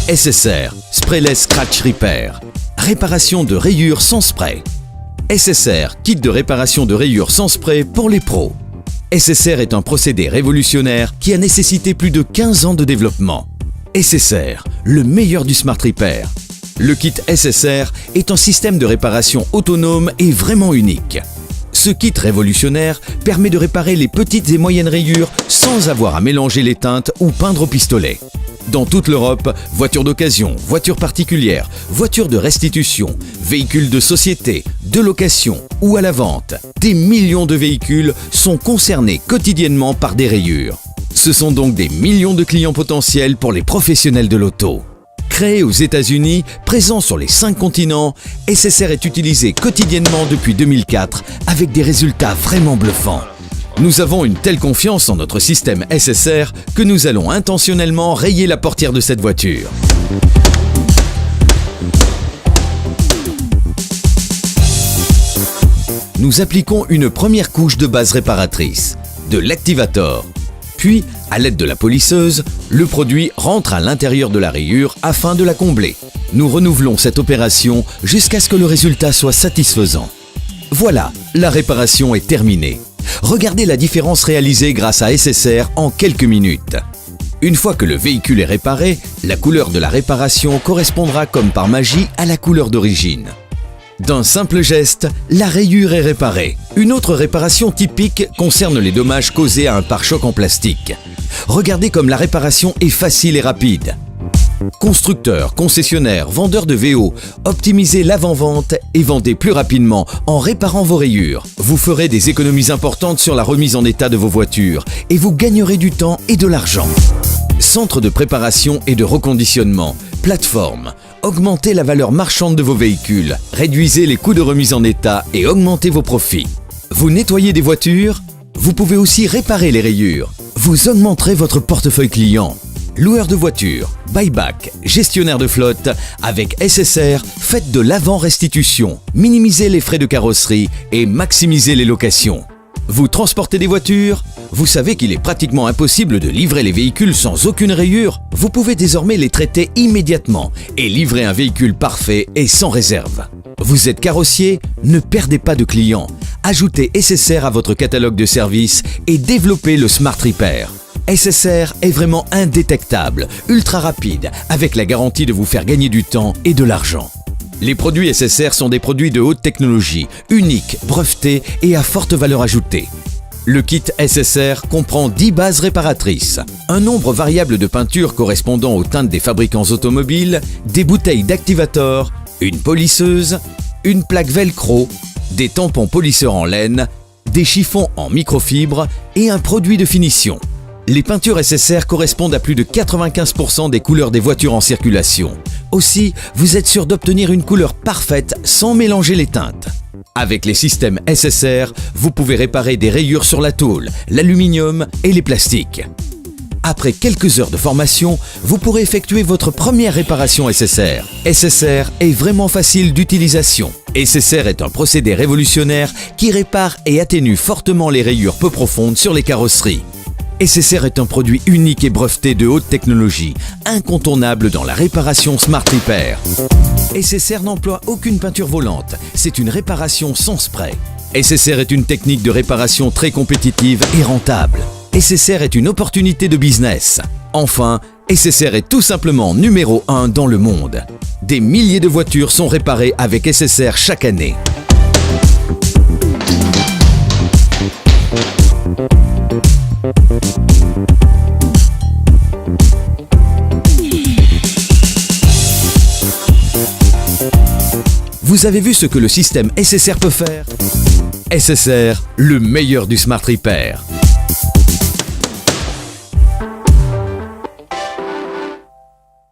SSR, Sprayless Scratch Repair. Réparation de rayures sans spray. SSR, kit de réparation de rayures sans spray pour les pros. SSR est un procédé révolutionnaire qui a nécessité plus de 15 ans de développement. SSR, le meilleur du Smart Repair. Le kit SSR est un système de réparation autonome et vraiment unique. Ce kit révolutionnaire permet de réparer les petites et moyennes rayures sans avoir à mélanger les teintes ou peindre au pistolet. Dans toute l'Europe, voitures d'occasion, voitures particulières, voitures de restitution, véhicules de société, de location ou à la vente, des millions de véhicules sont concernés quotidiennement par des rayures. Ce sont donc des millions de clients potentiels pour les professionnels de l'auto. Créé aux États-Unis, présent sur les 5 continents, SSR est utilisé quotidiennement depuis 2004 avec des résultats vraiment bluffants. Nous avons une telle confiance en notre système SSR que nous allons intentionnellement rayer la portière de cette voiture. Nous appliquons une première couche de base réparatrice, de l'activator. Puis, à l'aide de la polisseuse, le produit rentre à l'intérieur de la rayure afin de la combler. Nous renouvelons cette opération jusqu'à ce que le résultat soit satisfaisant. Voilà, la réparation est terminée. Regardez la différence réalisée grâce à SSR en quelques minutes. Une fois que le véhicule est réparé, la couleur de la réparation correspondra comme par magie à la couleur d'origine. D'un simple geste, la rayure est réparée. Une autre réparation typique concerne les dommages causés à un pare-choc en plastique. Regardez comme la réparation est facile et rapide. Constructeurs, concessionnaires, vendeurs de VO, optimisez l'avant-vente et vendez plus rapidement en réparant vos rayures. Vous ferez des économies importantes sur la remise en état de vos voitures et vous gagnerez du temps et de l'argent. Centre de préparation et de reconditionnement, plateforme. Augmentez la valeur marchande de vos véhicules, réduisez les coûts de remise en état et augmentez vos profits. Vous nettoyez des voitures? Vous pouvez aussi réparer les rayures. Vous augmenterez votre portefeuille client. Loueur de voitures, buyback, gestionnaire de flotte, avec SSR, faites de l'avant-restitution, minimisez les frais de carrosserie et maximisez les locations. Vous transportez des voitures? Vous savez qu'il est pratiquement impossible de livrer les véhicules sans aucune rayure? Vous pouvez désormais les traiter immédiatement et livrer un véhicule parfait et sans réserve. Vous êtes carrossier? Ne perdez pas de clients. Ajoutez SSR à votre catalogue de services et développez le Smart Repair. SSR est vraiment indétectable, ultra rapide, avec la garantie de vous faire gagner du temps et de l'argent. Les produits SSR sont des produits de haute technologie, uniques, brevetés et à forte valeur ajoutée. Le kit SSR comprend 10 bases réparatrices, un nombre variable de peintures correspondant aux teintes des fabricants automobiles, des bouteilles d'activator, une polisseuse, une plaque velcro, des tampons polisseurs en laine, des chiffons en microfibre et un produit de finition. Les peintures SSR correspondent à plus de 95% des couleurs des voitures en circulation. Aussi, vous êtes sûr d'obtenir une couleur parfaite sans mélanger les teintes. Avec les systèmes SSR, vous pouvez réparer des rayures sur la tôle, l'aluminium et les plastiques. Après quelques heures de formation, vous pourrez effectuer votre première réparation SSR. SSR est vraiment facile d'utilisation. SSR est un procédé révolutionnaire qui répare et atténue fortement les rayures peu profondes sur les carrosseries. SSR est un produit unique et breveté de haute technologie, incontournable dans la réparation Smart Repair. SSR n'emploie aucune peinture volante, c'est une réparation sans spray. SSR est une technique de réparation très compétitive et rentable. SSR est une opportunité de business. Enfin, SSR est tout simplement numéro 1 dans le monde. Des milliers de voitures sont réparées avec SSR chaque année. Vous avez vu ce que le système SSR peut faire? SSR, le meilleur du Smart Repair.